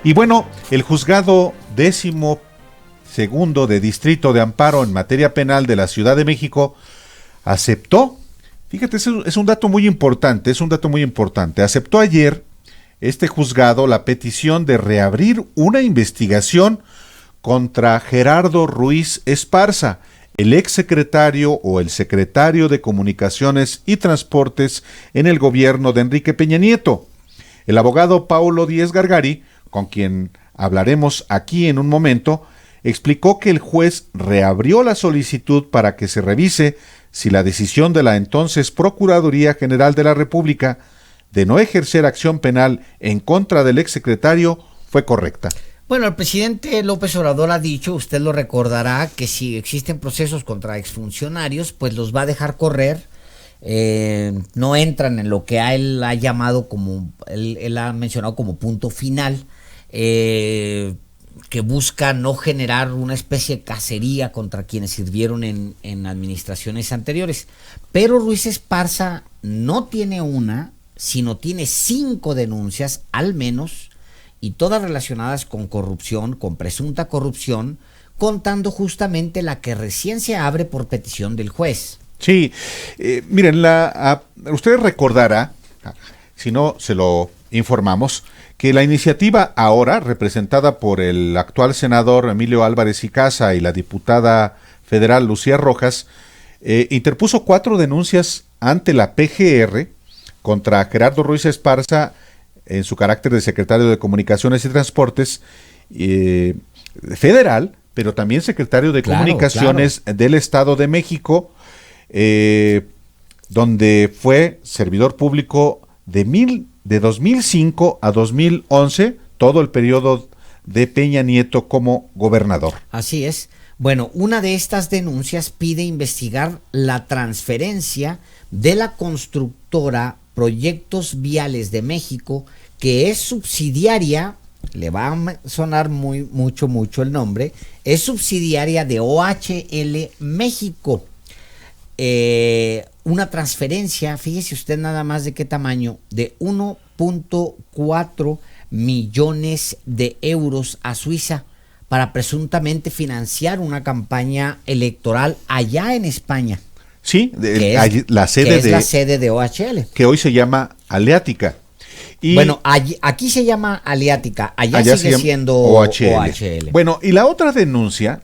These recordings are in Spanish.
Y bueno, el juzgado 12º de Distrito de Amparo en materia penal de la Ciudad de México aceptó, fíjate, es un dato muy importante, aceptó ayer este juzgado la petición de reabrir una investigación contra Gerardo Ruiz Esparza, el exsecretario o el secretario de Comunicaciones y Transportes en el gobierno de Enrique Peña Nieto. El abogado Paulo Díez Gargari, con quien hablaremos aquí en un momento, explicó que el juez reabrió la solicitud para que se revise si la decisión de la entonces Procuraduría General de la República de no ejercer acción penal en contra del exsecretario fue correcta. Bueno, el presidente López Obrador ha dicho, usted lo recordará, que si existen procesos contra exfuncionarios, pues los va a dejar correr. No entran en lo que él ha llamado como, él ha mencionado como punto final, que busca no generar una especie de cacería contra quienes sirvieron en administraciones anteriores. Pero Ruiz Esparza no tiene una, sino tiene 5 denuncias al menos, y todas relacionadas con corrupción, con presunta corrupción, contando justamente la que recién se abre por petición del juez. Sí, miren, usted recordará, si no se lo informamos, que la iniciativa ahora, representada por el actual senador Emilio Álvarez y Casa y la diputada federal Lucía Rojas, interpuso 4 denuncias ante la PGR contra Gerardo Ruiz Esparza en su carácter de secretario de Comunicaciones y Transportes federal, pero también secretario de Comunicaciones del Estado de México, donde fue servidor público de 2005 a 2011, todo el periodo de Peña Nieto como gobernador. Así es. Bueno, una de estas denuncias pide investigar la transferencia de la constructora Proyectos Viales de México, que es subsidiaria, le va a sonar mucho el nombre, es subsidiaria de OHL México. Una transferencia, fíjese usted nada más de qué tamaño, de 1.4 millones de euros a Suiza para presuntamente financiar una campaña electoral allá en España. Sí, la sede de OHL. Que hoy se llama Aleática. Y bueno, aquí se llama Aleática, allá sigue siendo OHL. Bueno, y la otra denuncia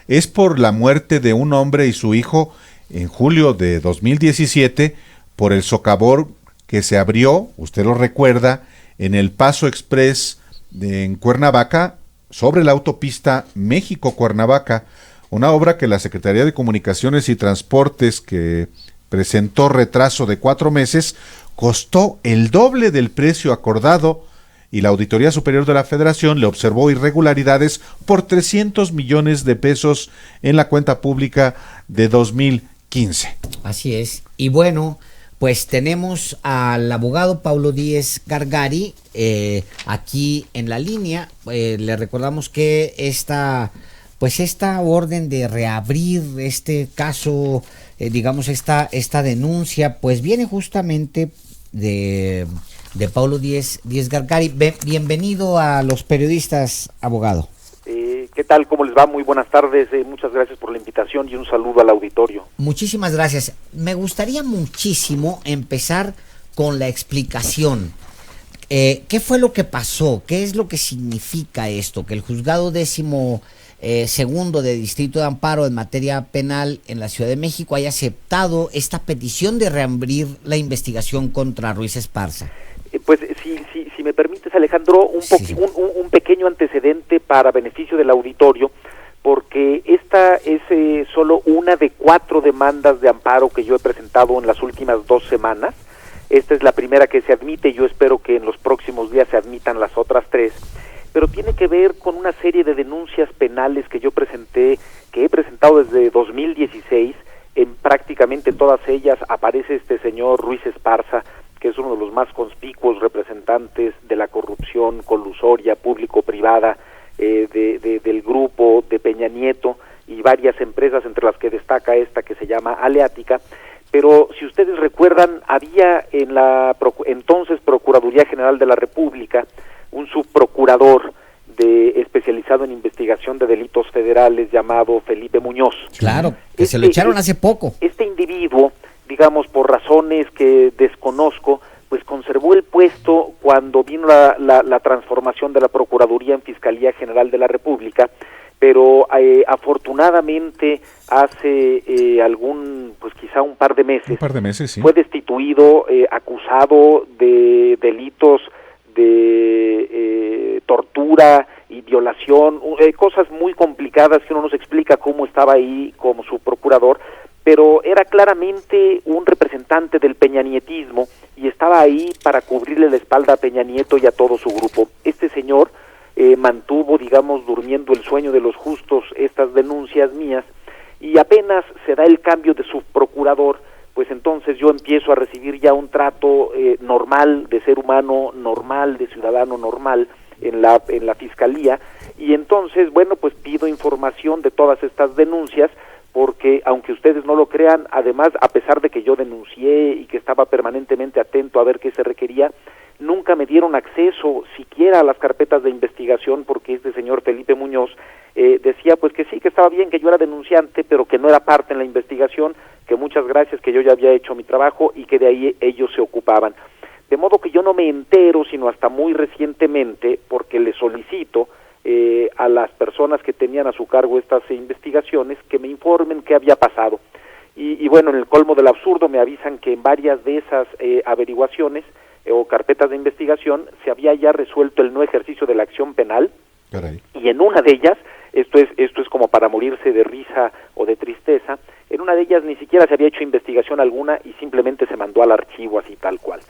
es por la muerte de un hombre y su hijo en julio de 2017 por el socavón que se abrió, usted lo recuerda, en el Paso Express en Cuernavaca, sobre la autopista México-Cuernavaca, una obra que la Secretaría de Comunicaciones y Transportes, que presentó retraso de 4 meses, costó el doble del precio acordado, y la Auditoría Superior de la Federación le observó irregularidades por 300 millones de pesos en la cuenta pública de 2015. Así es. Y bueno, pues tenemos al abogado Paulo Díez Gargari aquí en la línea. Le recordamos que esta orden de reabrir este caso, esta denuncia, pues viene justamente de Paulo Díez Gargari. Bienvenido a Los Periodistas, abogado. ¿Qué tal? ¿Cómo les va? Muy buenas tardes. Muchas gracias por la invitación y un saludo al auditorio. Muchísimas gracias. Me gustaría muchísimo empezar con la explicación. ¿Qué fue lo que pasó? ¿Qué es lo que significa esto? Que el juzgado 12º de Distrito de Amparo en materia penal en la Ciudad de México haya aceptado esta petición de reabrir la investigación contra Ruiz Esparza. Pues si me permites, Alejandro, un pequeño antecedente para beneficio del auditorio, porque esta es solo una de 4 demandas de amparo que yo he presentado en las últimas 2 semanas. Esta es la primera que se admite, yo espero que en los próximos días se admitan las otras 3, pero tiene que ver con una serie de denuncias penales que he presentado desde 2016. En prácticamente todas ellas aparece este señor Ruiz Esparza, que es uno de los más conspicuos representantes de la corrupción colusoria público-privada del grupo de Peña Nieto y varias empresas, entre las que destaca esta que se llama Aleática. Pero si ustedes recuerdan, había en la entonces Procuraduría General de la República un procurador especializado en investigación de delitos federales llamado Felipe Muñoz. Claro, que se lo echaron hace poco. Este individuo, digamos, por razones que desconozco, pues conservó el puesto cuando vino la transformación de la Procuraduría en Fiscalía General de la República, pero afortunadamente hace pues quizá un par de meses, sí, fue destituido, acusado de delitos de tortura y violación, cosas muy complicadas que uno no se explica cómo estaba ahí como su procurador, pero era claramente un representante del peñanietismo y estaba ahí para cubrirle la espalda a Peña Nieto y a todo su grupo. Este señor mantuvo, digamos, durmiendo el sueño de los justos estas denuncias mías, y apenas se da el cambio de subprocurador, pues entonces yo empiezo a recibir ya un trato normal, de ser humano normal, de ciudadano normal en la fiscalía, y entonces, bueno, pues pido información de todas estas denuncias, porque aunque ustedes no lo crean, además, a pesar de que yo denuncié y que estaba permanentemente atento a ver qué se requería, nunca me dieron acceso siquiera a las carpetas de investigación, porque este señor Felipe Muñoz decía pues que sí, que estaba bien, que yo era denunciante, pero que no era parte en la investigación, que muchas gracias, que yo ya había hecho mi trabajo y que de ahí ellos se ocupaban. De modo que yo no me entero sino hasta muy recientemente, porque le solicito a las personas que tenían a su cargo estas investigaciones que me informen qué había pasado. Y bueno, en el colmo del absurdo me avisan que en varias de esas averiguaciones o carpetas de investigación se había ya resuelto el no ejercicio de la acción penal. Caray. Y en una de ellas, esto es como para morirse de risa o de tristeza, en una de ellas ni siquiera se había hecho investigación alguna y simplemente se mandó al archivo así tal cual.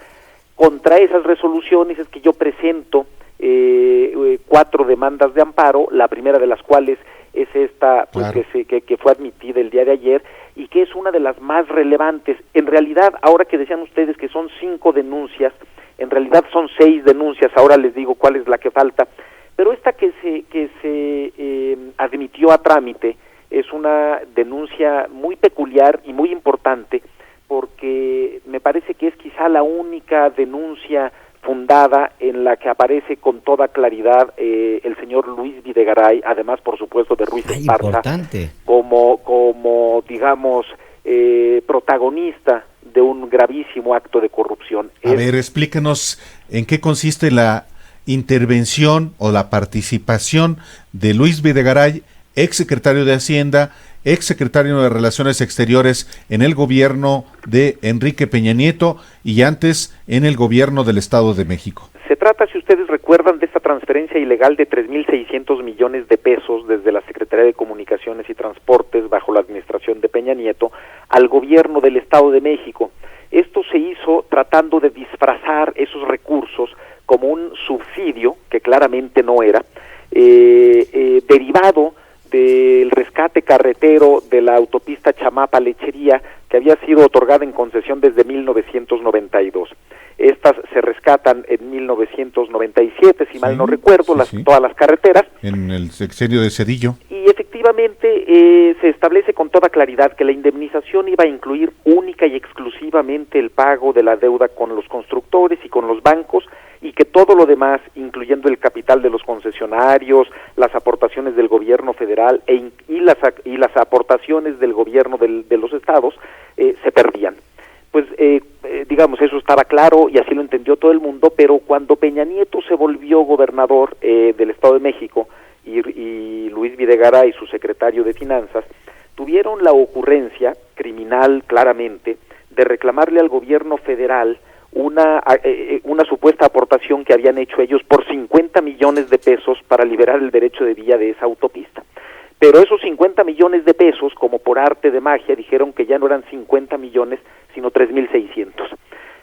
Contra esas resoluciones es que yo presento 4 demandas de amparo, la primera de las cuales es esta, pues, claro, que fue admitida el día de ayer y que es una de las más relevantes. En realidad, ahora que decían ustedes que son 5 denuncias, en realidad son 6 denuncias, ahora les digo cuál es la que falta, pero esta que se admitió a trámite es una denuncia muy peculiar y muy importante, porque me parece que es quizá la única denuncia fundada en la que aparece con toda claridad el señor Luis Videgaray, además por supuesto de Ruiz Esparza, como digamos protagonista de un gravísimo acto de corrupción. A ver, explíquenos en qué consiste la intervención o la participación de Luis Videgaray, ex secretario de Hacienda, ex secretario de Relaciones Exteriores en el gobierno de Enrique Peña Nieto y antes en el gobierno del Estado de México. Se trata, si ustedes recuerdan, de esta transferencia ilegal de 3.600 millones de pesos desde la Secretaría de Comunicaciones y Transportes bajo la administración de Peña Nieto al gobierno del Estado de México. Esto se hizo tratando de disfrazar esos recursos como un subsidio, que claramente no era, derivado del rescate carretero de la autopista Chamapa-Lechería, que había sido otorgada en concesión desde 1992. Estas se rescatan en 1997, si mal no recuerdo, todas las carreteras. En el sexenio de Zedillo. Y efectivamente se establece con toda claridad que la indemnización iba a incluir única y exclusivamente el pago de la deuda con los constructores y con los bancos, y que todo lo demás, incluyendo el capital de los concesionarios, las aportaciones del gobierno federal y las aportaciones del gobierno de los estados, se perdían. Pues digamos, eso estaba claro y así lo entendió todo el mundo, pero cuando Peña Nieto se volvió gobernador del Estado de México y Luis Videgaray, su secretario de Finanzas, tuvieron la ocurrencia, criminal claramente, de reclamarle al gobierno federal una supuesta aportación que habían hecho ellos por 50 millones de pesos para liberar el derecho de vía de esa autopista. Pero esos 50 millones de pesos, como por arte de magia, dijeron que ya no eran 50 millones, sino 3.600.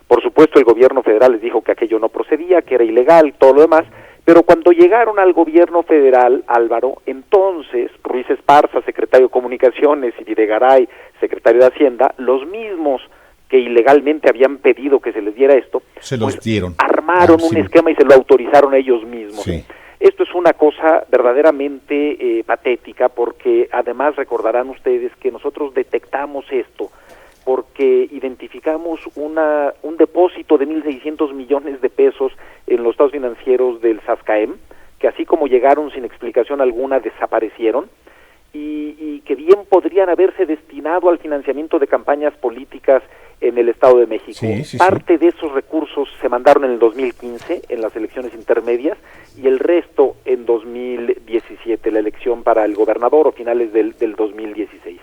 Por supuesto, el gobierno federal les dijo que aquello no procedía, que era ilegal, todo lo demás, pero cuando llegaron al gobierno federal, Álvaro, entonces Ruiz Esparza, secretario de Comunicaciones, y Videgaray, secretario de Hacienda, los mismos que ilegalmente habían pedido que se les diera esto, se los dieron. Armaron un esquema y se lo autorizaron ellos mismos. Sí. Esto es una cosa verdaderamente patética, porque además recordarán ustedes que nosotros detectamos esto porque identificamos un depósito de 1.600 millones de pesos en los estados financieros del SASCAEM, que así como llegaron sin explicación alguna, desaparecieron, y que bien podrían haberse destinado al financiamiento de campañas políticas en el Estado de México. Parte de esos recursos se mandaron en el 2015, en las elecciones intermedias, y el resto en 2017, la elección para el gobernador, o finales del 2016.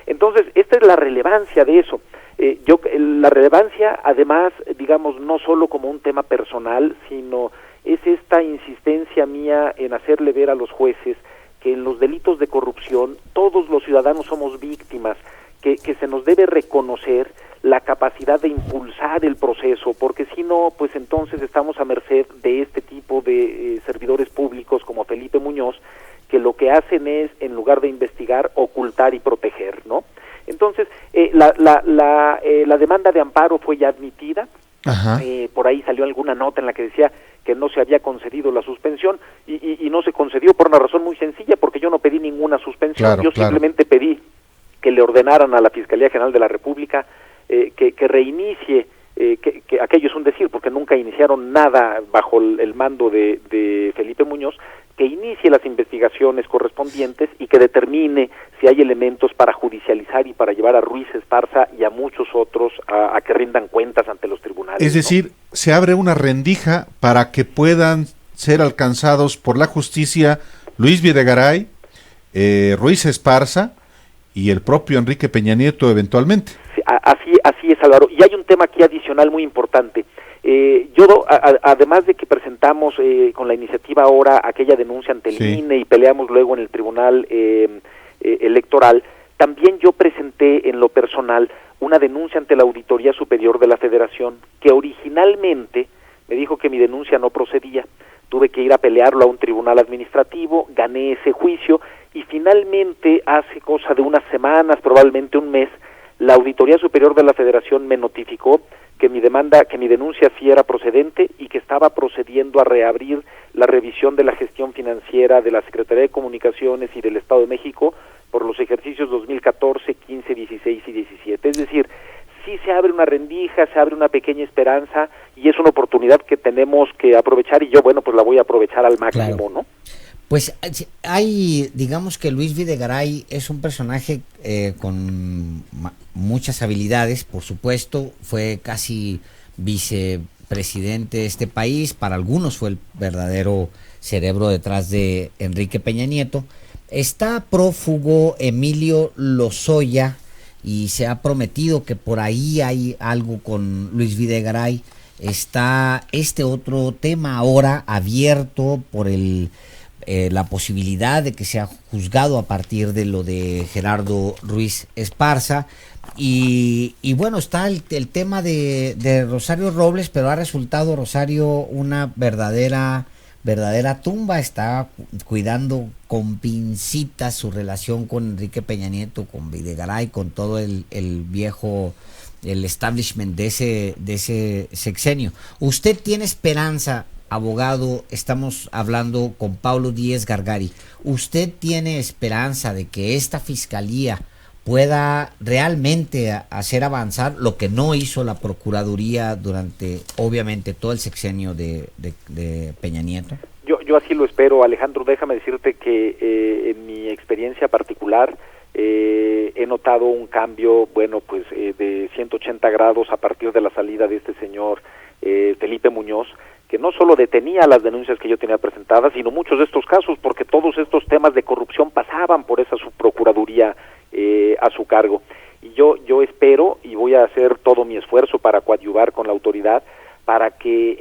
Entonces, esta es la relevancia de eso. La relevancia, además, digamos, no solo como un tema personal, sino es esta insistencia mía en hacerle ver a los jueces que en los delitos de corrupción todos los ciudadanos somos víctimas, que se nos debe reconocer la capacidad de impulsar el proceso, porque si no, pues entonces estamos a merced de este tipo de servidores públicos como Felipe Muñoz, que lo que hacen es, en lugar de investigar, ocultar y proteger, ¿no? Entonces, la demanda de amparo fue ya admitida. Por ahí salió alguna nota en la que decía que no se había concedido la suspensión, y no se concedió por una razón muy sencilla, porque yo no pedí ninguna suspensión, simplemente pedí que le ordenaran a la Fiscalía General de la República que reinicie, que aquello es un decir, porque nunca iniciaron nada bajo el mando de Felipe Muñoz, que inicie las investigaciones correspondientes y que determine si hay elementos para judicializar y para llevar a Ruiz Esparza y a muchos otros a que rindan cuentas ante los tribunales. Es decir, se abre una rendija para que puedan ser alcanzados por la justicia Luis Videgaray, Ruiz Esparza y el propio Enrique Peña Nieto eventualmente. Sí, así es, Álvaro. Y hay un tema aquí adicional muy importante. Además de que presentamos con la iniciativa ahora aquella denuncia ante el INE y peleamos luego en el Tribunal Electoral, también yo presenté en lo personal una denuncia ante la Auditoría Superior de la Federación, que originalmente me dijo que mi denuncia no procedía. Tuve que ir a pelearlo a un tribunal administrativo, gané ese juicio, y finalmente hace cosa de unas semanas, probablemente un mes, la Auditoría Superior de la Federación me notificó que mi denuncia sí era procedente y que estaba procediendo a reabrir la revisión de la gestión financiera de la Secretaría de Comunicaciones y del Estado de México por los ejercicios 2014, 15, 16 y 17. Es decir, sí se abre una rendija, se abre una pequeña esperanza, y es una oportunidad que tenemos que aprovechar, y yo, bueno, pues la voy a aprovechar al máximo, claro, ¿no? Pues digamos que Luis Videgaray es un personaje con muchas habilidades, por supuesto, fue casi vicepresidente de este país, para algunos fue el verdadero cerebro detrás de Enrique Peña Nieto. Está prófugo Emilio Lozoya, y se ha prometido que por ahí hay algo con Luis Videgaray. Está este otro tema ahora abierto por la posibilidad de que sea juzgado a partir de lo de Gerardo Ruiz Esparza, y bueno, está el tema de Rosario Robles, pero ha resultado Rosario una verdadera tumba. Está cuidando con pincitas su relación con Enrique Peña Nieto, con Videgaray, con todo el establishment de ese sexenio. ¿Usted tiene esperanza, abogado? Estamos hablando con Paulo Díez Gargari. ¿Usted tiene esperanza de que esta fiscalía pueda realmente hacer avanzar lo que no hizo la Procuraduría durante, obviamente, todo el sexenio de Peña Nieto? Yo así lo espero, Alejandro. Déjame decirte que en mi experiencia particular he notado un cambio, bueno, pues de 180 grados a partir de la salida de este señor Felipe Muñoz, que no solo detenía las denuncias que yo tenía presentadas, sino muchos de estos casos, porque todos estos temas de corrupción pasaban por esa subprocuraduría a su cargo. Y yo espero, y voy a hacer todo mi esfuerzo para coadyuvar con la autoridad, para que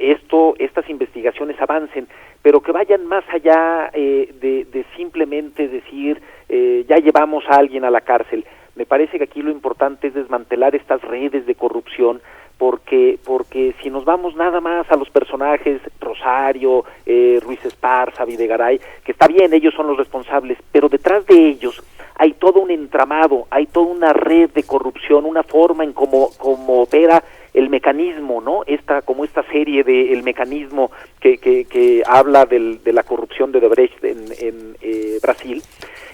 estas investigaciones avancen, pero que vayan más allá de simplemente decir, ya llevamos a alguien a la cárcel. Me parece que aquí lo importante es desmantelar estas redes de corrupción, porque si nos vamos nada más a los personajes, Rosario, Ruiz Esparza, Videgaray, que está bien, ellos son los responsables, pero detrás de ellos hay todo un entramado, hay toda una red de corrupción, una forma en cómo opera el mecanismo, ¿no? Esta serie de El Mecanismo que habla de la corrupción de Odebrecht en Brasil,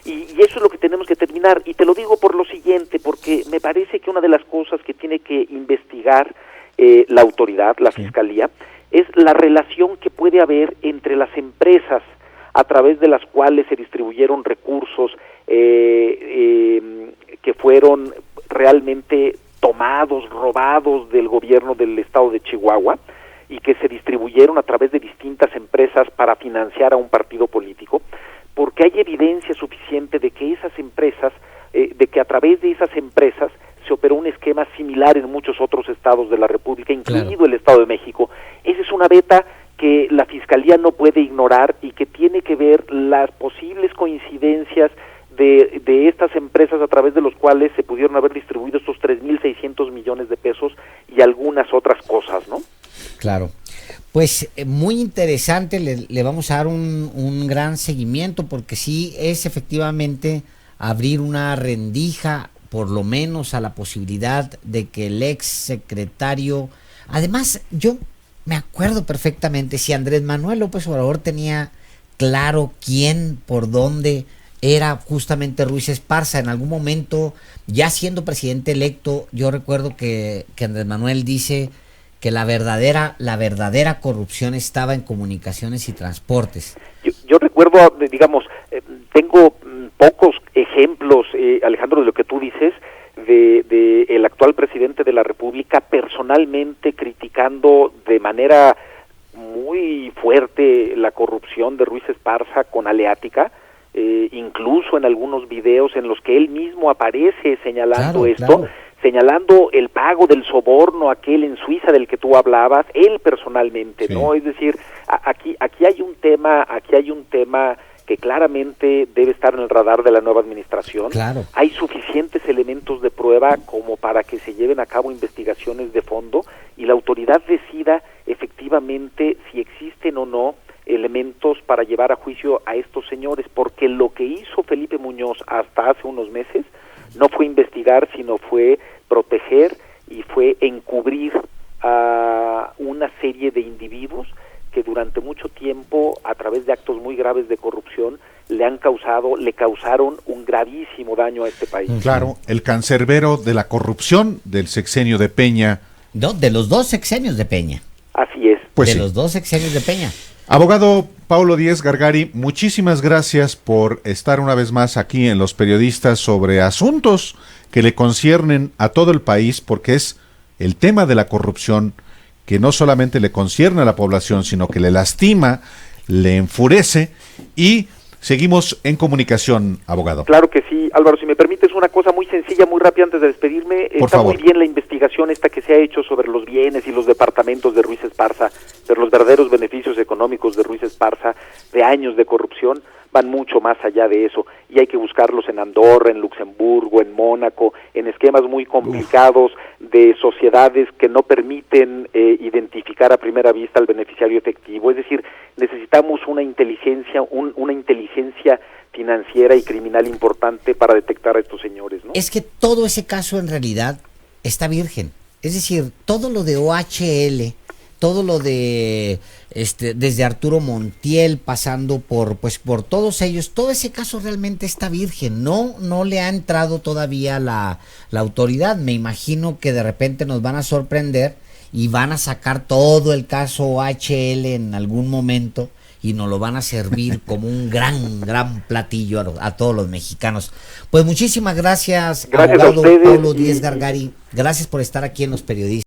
y eso es lo que tenemos que terminar. Y te lo digo por lo siguiente, porque me parece que una de las cosas que tiene que investigar la autoridad, la Fiscalía, es la relación que puede haber entre las empresas a través de las cuales se distribuyeron recursos que fueron realmente tomados, robados del gobierno del estado de Chihuahua y que se distribuyeron a través de distintas empresas para financiar a un partido político, porque hay evidencia suficiente de que esas empresas, de que a través de esas empresas se operó un esquema similar en muchos otros estados de la República, incluido el Estado de México. Esa es una beta que la Fiscalía no puede ignorar y que tiene que ver las posibles coincidencias de estas empresas a través de los cuales se pudieron haber distribuido estos 3.600 millones de pesos y algunas otras cosas, ¿no? Claro. Pues muy interesante, le vamos a dar un gran seguimiento porque sí es efectivamente abrir una rendija, por lo menos a la posibilidad de que el ex secretario, además yo me acuerdo perfectamente, si Andrés Manuel López Obrador tenía claro quién, por dónde era justamente Ruiz Esparza. En algún momento, ya siendo presidente electo, yo recuerdo que Andrés Manuel dice que la verdadera corrupción estaba en comunicaciones y transportes. Yo recuerdo, digamos, tengo pocos ejemplos, Alejandro, de lo que tú dices, de el actual presidente de la República personalmente criticando de manera muy fuerte la corrupción de Ruiz Esparza con Aleática, incluso en algunos videos en los que él mismo aparece señalando señalando el pago del soborno aquel en Suiza del que tú hablabas, él personalmente, sí. ¿No? Es decir, aquí hay un tema que claramente debe estar en el radar de la nueva administración. Claro. Hay suficientes elementos de prueba como para que se lleven a cabo investigaciones de fondo y la autoridad decida efectivamente si existen o no elementos para llevar a juicio a estos señores, porque lo que hizo Felipe Muñoz hasta hace unos meses no fue investigar, sino fue proteger y fue encubrir a una serie de individuos que durante mucho tiempo, a través de actos muy graves de corrupción, le causaron un gravísimo daño a este país. Claro, el cancerbero de la corrupción del sexenio de Peña. No, de los dos sexenios de Peña. Así es. Pues de sí. los dos sexenios de Peña. Abogado Paulo Díez Gargari, muchísimas gracias por estar una vez más aquí en Los Periodistas sobre asuntos que le conciernen a todo el país, porque es el tema de la corrupción que no solamente le concierne a la población, sino que le lastima, le enfurece, y seguimos en comunicación, abogado. Claro que sí, Álvaro, si me permites una cosa muy sencilla, muy rápida antes de despedirme. Por favor. Muy bien la investigación esta que se ha hecho sobre los bienes y los departamentos de Ruiz Esparza, pero los verdaderos beneficios económicos de Ruiz Esparza, de años de corrupción, van mucho más allá de eso, y hay que buscarlos en Andorra, en Luxemburgo, en Mónaco, en esquemas muy complicados de sociedades que no permiten identificar a primera vista al beneficiario efectivo. Es decir, necesitamos una inteligencia financiera y criminal importante para detectar a estos señores, ¿no? Es que todo ese caso en realidad está virgen. Es decir, todo lo de OHL, todo lo de desde Arturo Montiel pasando por todos ellos, todo ese caso realmente está virgen. No le ha entrado todavía la autoridad. Me imagino que de repente nos van a sorprender y van a sacar todo el caso OHL en algún momento y nos lo van a servir como un gran platillo a todos los mexicanos. Pues muchísimas gracias, abogado a ustedes, Paulo Díez Gargari. Gracias por estar aquí en Los Periodistas.